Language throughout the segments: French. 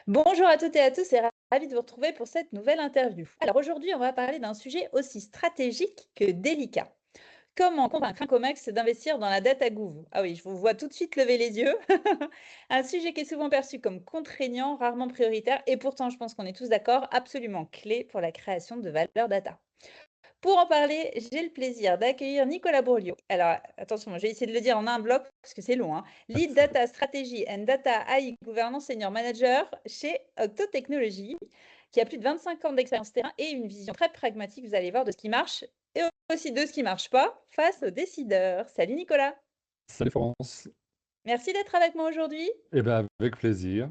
Bonjour à toutes et à tous et ravi de vous retrouver pour cette nouvelle interview. Alors aujourd'hui, on va parler d'un sujet aussi stratégique que délicat. Comment convaincre un COMEX d'investir dans la data gouv? Ah oui, je vous vois tout de suite lever les yeux. Un sujet qui est souvent perçu comme contraignant, rarement prioritaire, et pourtant, je pense qu'on est tous d'accord, absolument clé pour la création de valeur data. Pour en parler, j'ai le plaisir d'accueillir Nicolas Bourliot. Alors, attention, je vais essayer de le dire en un bloc parce que c'est long, hein. Lead Data Strategy and Data AI Governance Senior Manager chez Octo Technologies, qui a plus de 25 ans d'expérience terrain et une vision très pragmatique, vous allez voir, de ce qui marche et aussi de ce qui marche pas face aux décideurs. Salut Nicolas, Salut Florence. merci d'être avec moi aujourd'hui. Eh ben, avec plaisir,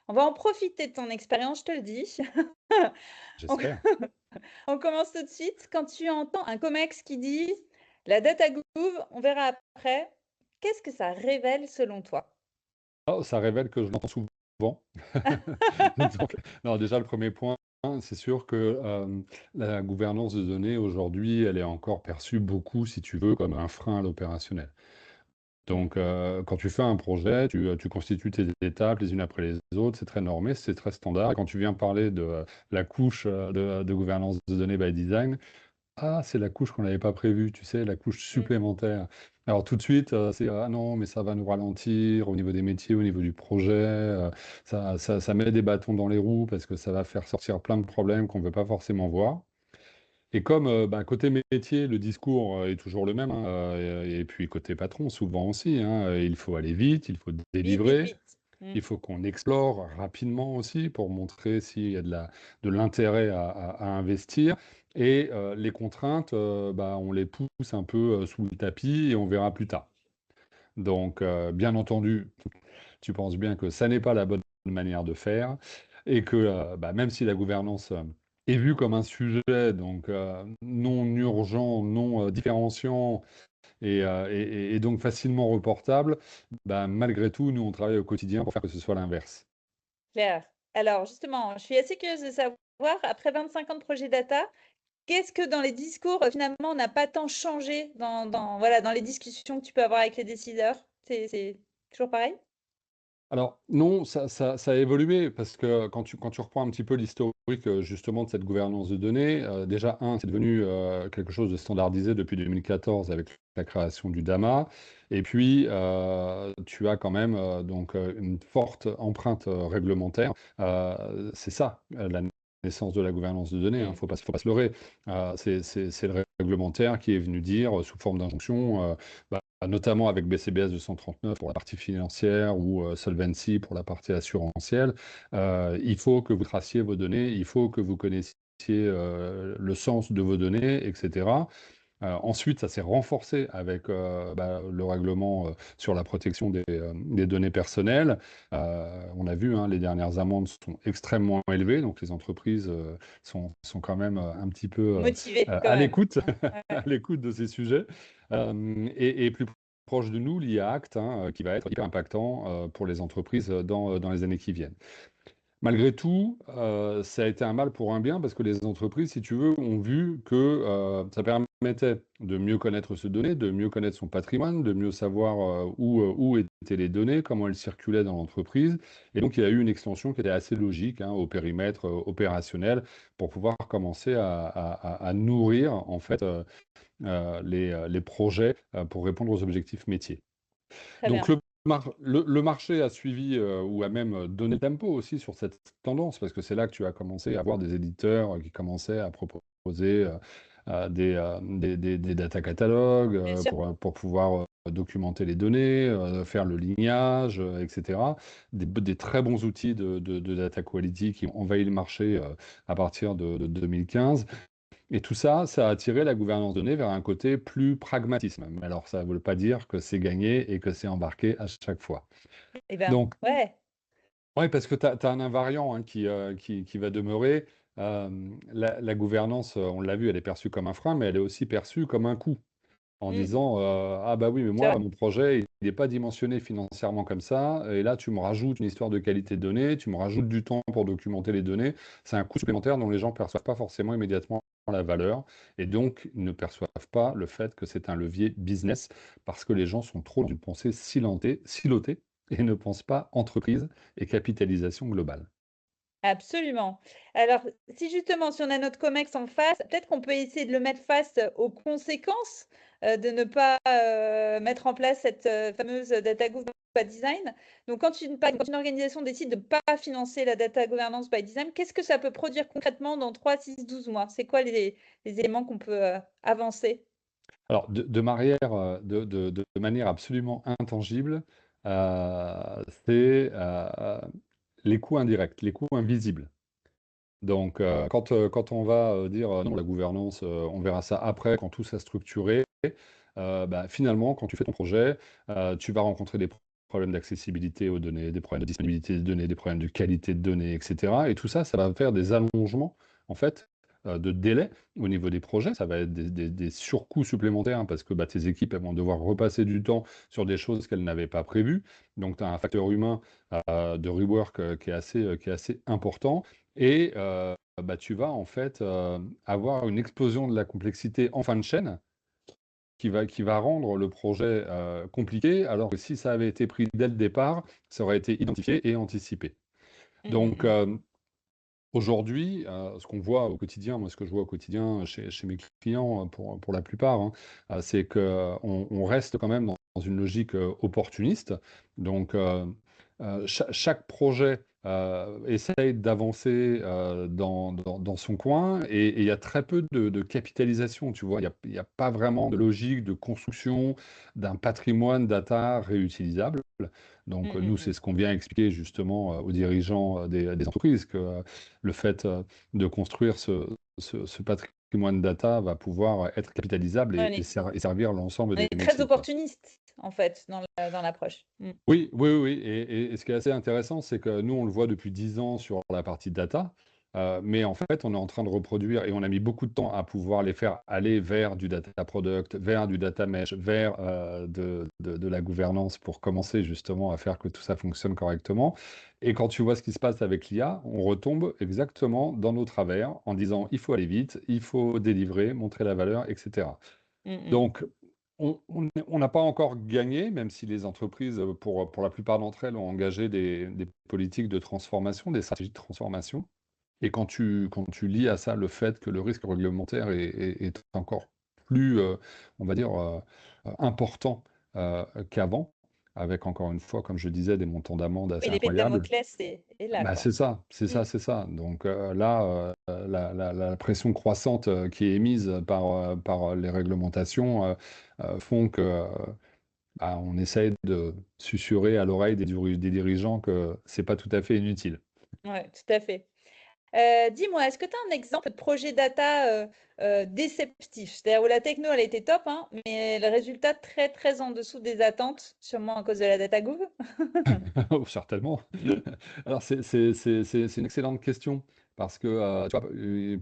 On va en profiter de ton expérience, je te le dis. On, j'espère. on commence tout de suite. Quand tu entends un COMEX qui dit la data gouv, on verra après, qu'est-ce que ça révèle selon toi? Oh, ça révèle que je l'entends souvent. Donc, non, déjà, le premier point, c'est sûr que la gouvernance de données, aujourd'hui, elle est encore perçue beaucoup, si tu veux, comme un frein à l'opérationnel. Donc, quand tu fais un projet, tu constitues tes étapes les unes après les autres, c'est très normé, c'est très standard. Et quand tu viens parler de la couche de gouvernance de données by design, ah, c'est la couche qu'on n'avait pas prévue, tu sais, la couche Mmh, supplémentaire. Alors tout de suite, c'est: «Ah non, mais ça va nous ralentir au niveau des métiers, au niveau du projet, ça met des bâtons dans les roues parce que ça va faire sortir plein de problèmes qu'on ne veut pas forcément voir». Et comme, bah, côté métier, le discours, est toujours le même, hein, et puis côté patron, souvent aussi, hein, il faut aller vite, il faut vite, vite, délivrer. vite. Mmh, Il faut qu'on explore rapidement aussi pour montrer s'il y a de l'intérêt à investir et les contraintes, bah, on les pousse un peu, sous le tapis et on verra plus tard. Donc bien entendu, tu penses bien que ça n'est pas la bonne manière de faire et que, bah, même si la gouvernance, est vue comme un sujet donc non urgent, non, différenciant et donc facilement reportable, bah, malgré tout, nous, on travaille au quotidien pour faire que ce soit l'inverse. clair. Alors justement, je suis assez curieuse de savoir, après 25 ans de projet data, qu'est-ce que dans les discours, finalement, n'a pas tant changé voilà, dans les discussions que tu peux avoir avec les décideurs? C'est toujours pareil? Alors non, ça a évolué parce que quand tu reprends un petit peu l'historique, justement de cette gouvernance de données, déjà c'est devenu, quelque chose de standardisé depuis 2014 avec la création du DAMA et puis, tu as quand même, donc, une forte empreinte, réglementaire. C'est ça, la naissance de la gouvernance de données, hein, Mmh. faut pas se leurrer. C'est le réglementaire qui est venu dire, sous forme d'injonction, bah, notamment avec BCBS 239 pour la partie financière ou Solvency pour la partie assurantielle. Il faut que vous traciez vos données, il faut que vous connaissiez, le sens de vos données et cetera. Ensuite, ça s'est renforcé avec, bah, le règlement, sur la protection des données personnelles. On a vu, hein, les dernières amendes sont extrêmement élevées, donc les entreprises, sont quand même, un petit peu, Motivé quand à même, l'écoute hein? à Ouais. l'écoute de ces sujets. Et plus proche de nous, l'IA Act, hein, qui va être hyper impactant, pour les entreprises, dans les années qui viennent. Malgré tout, ça a été un mal pour un bien parce que les entreprises, si tu veux, ont vu que, ça permettait de mieux connaître ses données, de mieux connaître son patrimoine, de mieux savoir, où étaient les données, comment elles circulaient dans l'entreprise et donc il y a eu une extension qui était assez logique, hein, au périmètre, opérationnel pour pouvoir commencer à nourrir en fait, les projets, pour répondre aux objectifs métiers. Très Donc bien. le marché a suivi, ou a même, donné tempo aussi sur cette tendance, parce que c'est là que tu as commencé à avoir des éditeurs, qui commençaient à proposer, des data catalogues, Bien sûr. pour pouvoir, documenter les données, faire le lignage, et cetera. Des très bons outils de data quality qui ont envahi le marché, à partir de 2015. Et tout ça, ça a attiré la gouvernance donnée vers un côté plus pragmatisme. Mais alors, ça ne veut pas dire que c'est gagné et que c'est embarqué à chaque fois. Eh ben, Donc, ouais, oui, parce que tu as un invariant, hein, qui va demeurer. La gouvernance, on l'a vu, elle est perçue comme un frein, mais elle est aussi perçue comme un coût. En mmh, disant, «Ah bah oui, mais c'est moi, vrai. mon projet, il n'est pas dimensionné financièrement comme ça et là, tu me rajoutes une histoire de qualité de données, tu me rajoutes du temps pour documenter les données». C'est un coût supplémentaire dont les gens ne perçoivent pas forcément immédiatement la valeur et donc ils ne perçoivent pas le fait que c'est un levier business parce que les gens sont trop dans une pensée silotée et ne pense pas entreprise et capitalisation globale. Absolument. Alors, si justement, si on a notre COMEX en face, peut-être qu'on peut essayer de le mettre face aux conséquences, de ne pas, mettre en place cette, fameuse data governance by design. Donc quand une organisation décide de ne pas financer la data governance by design, qu'est-ce que ça peut produire concrètement dans 3, 6, 12 mois? C'est quoi les éléments qu'on peut, avancer? Alors de manière absolument intangible, c'est, les coûts indirects, les coûts invisibles. Donc, quand on va, dire: «Non, la gouvernance, on verra ça après quand tout sera structuré», bah, finalement, quand tu fais ton projet, tu vas rencontrer des problèmes d'accessibilité aux données, des problèmes de disponibilité des données, des problèmes de qualité de données et cetera et tout ça, ça va faire des allongements, en fait, de délai au niveau des projets. Ça va être des surcoûts supplémentaires, hein, parce que, bah, tes équipes, elles vont devoir repasser du temps sur des choses qu'elles n'avaient pas prévues. Donc tu as un facteur humain, de rework, qui est assez important et bah, tu vas en fait, avoir une explosion de la complexité en fin de chaîne qui va rendre le projet, compliqué, alors que si ça avait été pris dès le départ, ça aurait été identifié et anticipé. Mmh, mmh Donc, mh. aujourd'hui, ce qu'on voit au quotidien, moi ce que je vois au quotidien chez mes clients, pour la plupart, hein, c'est qu'on reste quand même dans une logique, opportuniste. Donc, chaque projet, essaye d'avancer, dans son coin et il y a très peu de capitalisation, tu vois? Il y a pas vraiment de logique de construction d'un patrimoine data réutilisable. Mmh, Donc, mmh nous, c'est mh. ce qu'on vient expliquer justement, aux dirigeants, des entreprises que, le fait, de construire ce patrimoine data va pouvoir être capitalisable On et est servir l'ensemble on des est très métiers, quoi. opportuniste, en fait, dans l'approche. Mmh. Oui, oui, oui, oui et ce qui est assez intéressant, c'est que nous, on le voit depuis 10 ans sur la partie data, mais en fait, on est en train de reproduire et on a mis beaucoup de temps à pouvoir les faire aller vers du data product, vers du data mesh, vers, de la gouvernance pour commencer justement à faire que tout ça fonctionne correctement et quand tu vois ce qui se passe avec l'IA, on retombe exactement dans nos travers en disant: «Il faut aller vite, il faut délivrer, montrer la valeur» et cetera. Mmh mh. Donc, on n'a pas encore gagné, même si les entreprises, pour la plupart d'entre elles, ont engagé des politiques de transformation, des stratégies de transformation. Et quand tu lis à ça le fait que le risque réglementaire est encore plus, on va dire, important, qu'avant, avec encore une fois, comme je disais, des montants d'amende Oui, assez l'épée de incroyables. Damoclès est là, Bah, quoi. c'est ça, c'est Mmh. ça, c'est ça. Donc là, la pression croissante, qui est émise par les réglementations, font que, bah, on essaye de susurrer à l'oreille des dirigeants que c'est pas tout à fait inutile. Ouais, tout à fait. Dis-moi, est-ce que tu as un exemple de projet data, déceptif? C'est-à-dire où la techno, elle était top, hein, mais le résultat très, très en dessous des attentes, sûrement à cause de la data gouv? Oh, certainement. Alors c'est une excellente question parce que, tu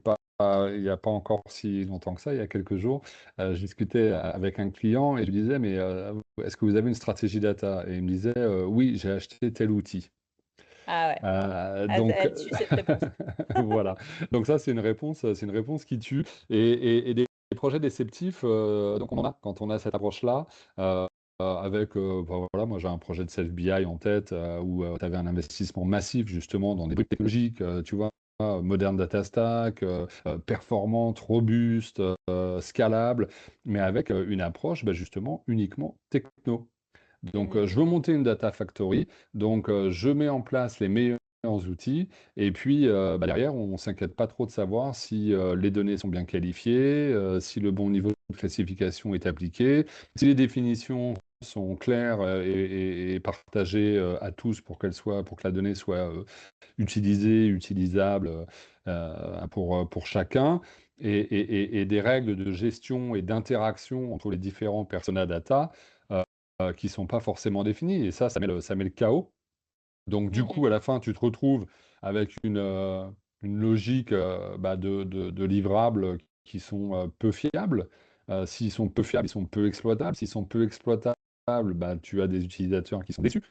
vois, il y a pas encore si longtemps que ça, il y a quelques jours, je discutais avec un client et je lui disais: «Mais, est-ce que vous avez une stratégie data?» et il me disait: «Oui, j'ai acheté tel outil». Ah ouais, ah Donc là-dessus, cette réponse. voilà. Donc ça, c'est une réponse qui tue et des projets déceptifs, donc on en a quand on a cette approche-là, avec, bah, voilà, moi j'ai un projet de self-BI en tête, où, tu avais un investissement massif justement dans des briques technologiques, tu vois? Modern data stack, performante, robuste, scalable, mais avec, une approche, bah, justement uniquement techno. Mmh Donc, mh. je veux monter une data factory, donc je mets en place les meilleurs outils et puis, bah, derrière, on ne s'inquiète pas trop de savoir si, les données sont bien qualifiées, si le bon niveau de classification est appliqué, si les définitions sont claires, et partagées, à tous pour que la donnée soit, utilisée, utilisable, pour chacun et des règles de gestion et d'interaction entre les différents persona data, qui sont pas forcément définies et ça met le chaos. Donc du Mmh coup, mh. à la fin, tu te retrouves avec une logique, bah, de livrables qui sont, peu fiables. S'ils sont peu fiables, ils sont peu exploitables. S'ils sont peu exploitables, bah, tu as des utilisateurs qui sont déçus.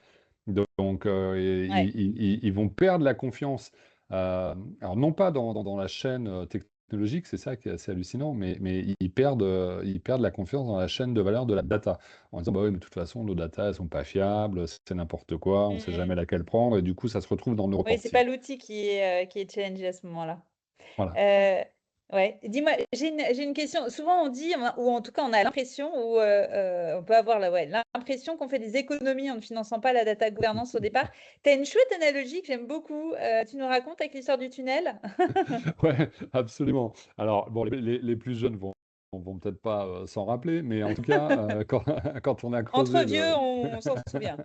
Donc et Ouais. ils vont perdre la confiance, alors non pas dans la chaîne, technologiques, c'est ça qui est assez hallucinant, mais ils perdent la confiance dans la chaîne de valeur de la data, en disant: «Bah oui, mais de toute façon, nos data, elles sont pas fiables, c'est n'importe quoi, on Mmh sait mh. jamais laquelle prendre» et du coup, ça se retrouve dans nos Oui, c'est reporting. pas l'outil qui est challengé à ce moment-là. Voilà. Heu, ouais, dis-moi, j'ai une question. Souvent on dit, ou en tout cas on a l'impression ou on peut avoir l'impression qu'on fait des économies en ne finançant pas la data gouvernance au départ. Tu as une chouette analogie que j'aime beaucoup, tu nous racontes avec l'histoire du tunnel? Ouais, absolument. Alors bon, les plus jeunes vont peut-être pas, s'en rappeler, mais en tout cas, quand on a Entre creusé vieux, le on s'en souvient.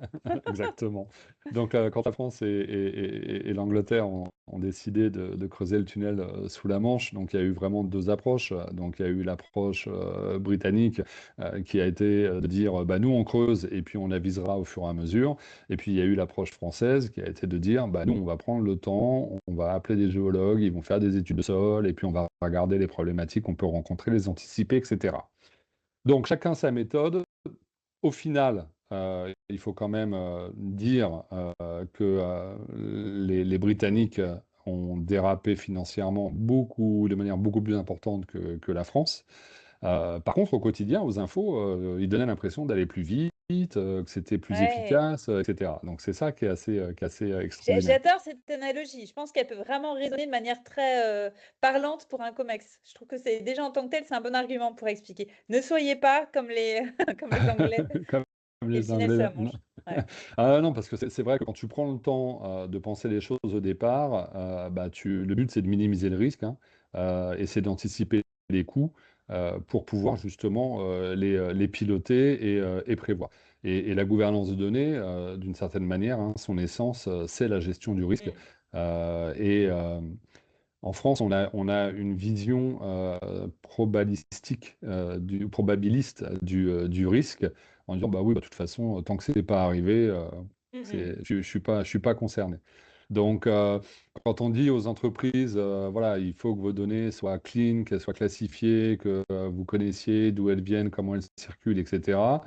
exactement. Donc, quand la France et l'Angleterre ont décidé de creuser le tunnel, sous la Manche, donc il y a eu vraiment 2 approches. Donc il y a eu l'approche, britannique, qui a été, de dire: «Bah, nous, on creuse et puis on avisera au fur et à mesure». Et puis il y a eu l'approche française qui a été de dire: «Bah, nous, on va prendre le temps, on va appeler des géologues, ils vont faire des études de sol et puis on va regarder les problématiques qu'on peut rencontrer, les anticiper et cetera». Donc chacun sa méthode. Au final, il faut quand même, dire, que, les Britanniques, ont dérapé financièrement de manière beaucoup plus importante que la France. Par contre, au quotidien, aux infos, ils donnaient l'impression d'aller plus vite, que c'était plus Ouais. efficace, et cetera. Donc c'est ça qui est assez, extraordinaire. J'adore cette analogie. Je pense qu'elle peut vraiment résonner de manière très, parlante pour un comex. Je trouve que c'est déjà en tant que tel, c'est un bon argument pour expliquer. Ne soyez pas comme les comme les Anglais Comme et le les tunnel sous Anglais, la non. Manche. Ouais. Ah non, parce que c'est vrai que quand tu prends le temps, de penser les choses au départ, bah, le but, c'est de minimiser le risque, hein, et c'est d'anticiper les coûts, pour pouvoir justement, les piloter et prévoir. Et la gouvernance de données, d'une certaine manière, hein, son essence, c'est la gestion du risque, Mmh. et en France, on a une vision, probabiliste du risque, en disant: «Bah, oui, bah, de toute façon, tant que c'est pas arrivé, Mmh mh. c'est je suis pas concerné». Donc, quand on dit aux entreprises, voilà: «Il faut que vos données soient clean, qu'elles soient classifiées, que, vous connaissiez d'où elles viennent, comment elles circulent et cetera».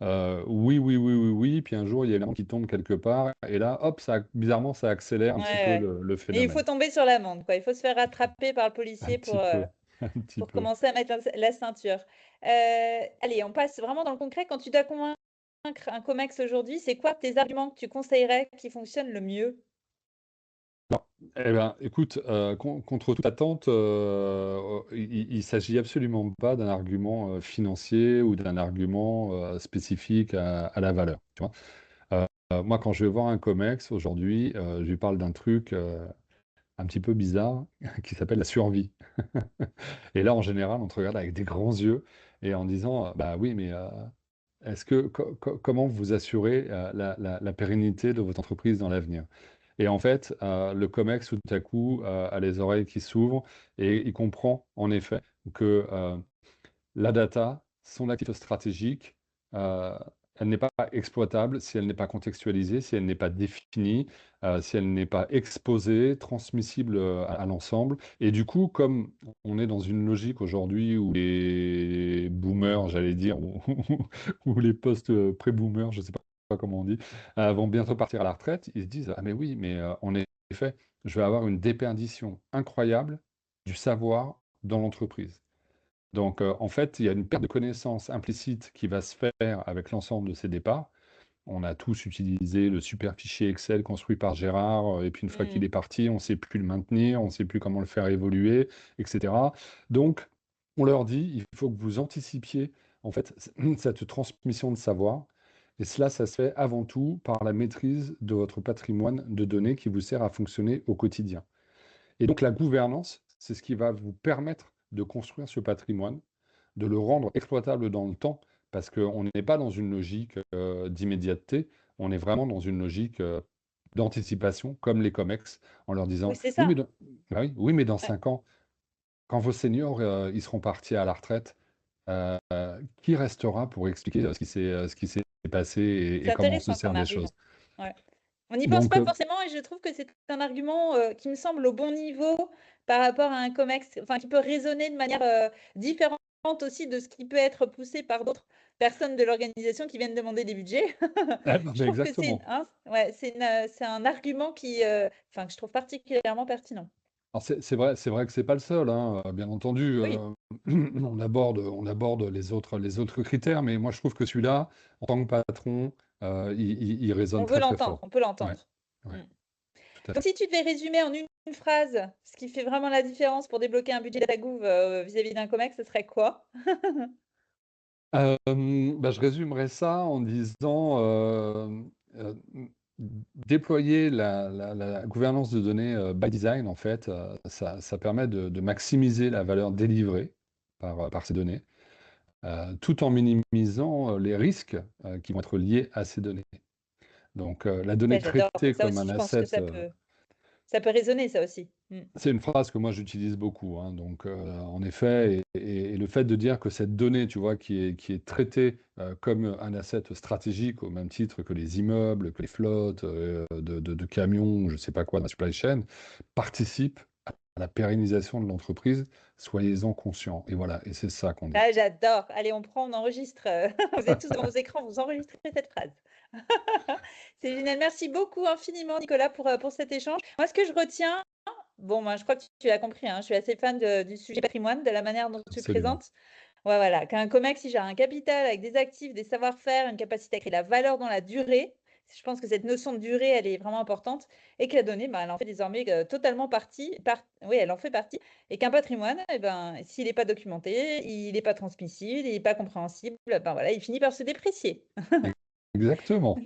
Oui, oui, oui, oui, oui, puis un jour, il y a une amende qui tombe quelque part et là, hop, bizarrement, ça accélère un Ouais, petit peu ouais. le Et il faut phénomène. tomber sur l'amende, quoi. Il faut se faire rattraper par le Un policier petit peu, un petit pour peu. commencer à mettre la ceinture. Allez, on passe vraiment dans le concret. Quand tu dois convaincre un comex aujourd'hui, c'est quoi tes arguments que tu conseillerais qui fonctionnent le mieux? Eh ben, écoute, contre toute attente, il s'agit absolument pas d'un argument, financier ou d'un argument, spécifique à la valeur, tu vois? Moi, quand je vais voir un comex aujourd'hui, je lui parle d'un truc, un petit peu bizarre qui s'appelle la survie. Et là, en général, on te regarde avec des grands yeux et en disant, «Bah oui, mais, est-ce que comment vous assurez, la pérennité de votre entreprise dans l'avenir?» Et en fait, le COMEX, tout à coup, a les oreilles qui s'ouvrent et il comprend en effet que, la data, son actif stratégique, heu, elle n'est pas exploitable si elle n'est pas contextualisée, si elle n'est pas définie, si elle n'est pas exposée, transmissible, à l'ensemble. Et du coup, comme on est dans une logique aujourd'hui où les boomers, j'allais dire, ou les post, pré-boomers, je ne sais pas comment on dit, vont bientôt partir à la retraite, ils se disent: «Ah mais oui, mais, en effet, je vais avoir une déperdition incroyable du savoir dans l'entreprise». Donc, en fait, il y a une perte de connaissances implicite qui va se faire avec l'ensemble de ces départs. On a tous utilisé le super fichier Excel construit par Gérard, et puis une fois qu'il Mmh. est parti, on ne sait plus le maintenir, on ne sait plus comment le faire évoluer, et cetera. Donc, on leur dit: «Il faut que vous anticipiez, en fait, cette transmission de savoir» et cela, ça se fait avant tout par la maîtrise de votre patrimoine de données qui vous sert à fonctionner au quotidien. Et donc la gouvernance, c'est ce qui va vous permettre de construire ce patrimoine, de le rendre exploitable dans le temps, parce qu'on n'est pas dans une logique, d'immédiateté, on est vraiment dans une logique, d'anticipation, comme les COMEX, en leur Oui, disant: c'est «Oui, mais ça. dans Ouais. 5 ans, quand vos seniors, ils seront partis à la retraite, qui restera pour expliquer, ce qui s'est passé et C'est comment on se intéressant sert comme des argument. choses?» Ouais. On n'y pense Donc, pas forcément et je trouve que c'est un argument, qui me semble au bon niveau par rapport à un comex, enfin qui peut résonner de manière, différente aussi de ce qui peut être poussé par d'autres personnes de l'organisation qui viennent demander des budgets. ah non, Je mais trouve que c'est exactement. ouais, c'est un argument qui, enfin que je trouve particulièrement pertinent. Alors c'est vrai que c'est pas le seul, hein, bien entendu, Oui, on aborde les autres critères, mais moi je trouve que celui-là, en tant que patron, il on résonne veut très, très l'entendre, fort. on peut Ouais, l'entendre. ouais, Mmh. tout à Donc fait. si tu devais résumer en une phrase, ce qui fait vraiment la différence pour débloquer un budget Datagouv, vis-à-vis d'un comex, ce serait quoi? Bah, je résumerai ça en disant, déployer la gouvernance de données, by design en fait, ça permet de maximiser la valeur délivrée par ces données, tout en minimisant, les risques, qui vont être liés à ces données. Donc, la donnée Ça j'adore, traitée ça comme aussi un je pense que asset, ça peut résonner ça aussi. Mmh. c'est une phrase que moi j'utilise beaucoup, hein, donc en effet et le fait de dire que cette donnée, tu vois, qui est traitée, comme un asset stratégique au même titre que les immeubles, que les flottes, de camions, je sais pas quoi, dans la supply chain, participe à la pérennisation de l'entreprise. Soyez-en conscients et voilà et c'est ça qu'on dit. Ah j'adore. Allez on prend, on enregistre, vous êtes tous devant vos écrans, vous enregistrez cette phrase. C'est génial. Merci beaucoup infiniment Nicolas pour cet échange. Moi ce que je retiens, bon moi je crois que tu l'as compris, hein, je suis assez fan du sujet patrimoine, de la manière dont tu le Absolument. présentes. Ouais, voilà, qu'un comex, il gère un capital avec des actifs, des savoir-faire, une capacité à créer de la valeur dans la durée. Je pense que cette notion de durée, elle est vraiment importante et que la donnée, ben, elle en fait désormais totalement partie. Oui, elle en fait partie. Et qu'un patrimoine, eh ben, s'il n'est pas documenté, il n'est pas transmissible, il n'est pas compréhensible, ben voilà, il finit par se déprécier. Exactement.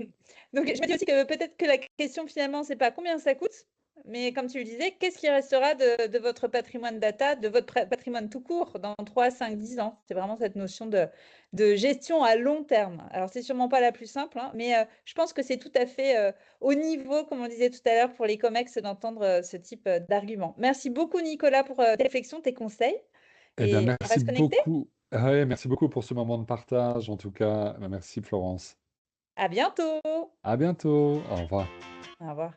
Donc, je me dis aussi que peut-être que la question finalement, c'est pas combien ça coûte, mais comme tu le disais, qu'est-ce qui restera de votre patrimoine data, de votre patrimoine tout court dans 3, 5, 10 ans? C'est vraiment cette notion de gestion à long terme. Alors, c'est sûrement pas la plus simple, hein, mais je pense que c'est tout à fait au niveau, comme on disait tout à l'heure, pour les COMEX d'entendre ce type d'argument. Merci beaucoup, Nicolas, pour tes réflexions, tes conseils, Eh bien et on merci reste connecté. beaucoup. Ah ouais, merci beaucoup pour ce moment de partage en tout cas. Merci Florence. À bientôt. À bientôt. Au revoir. Au revoir.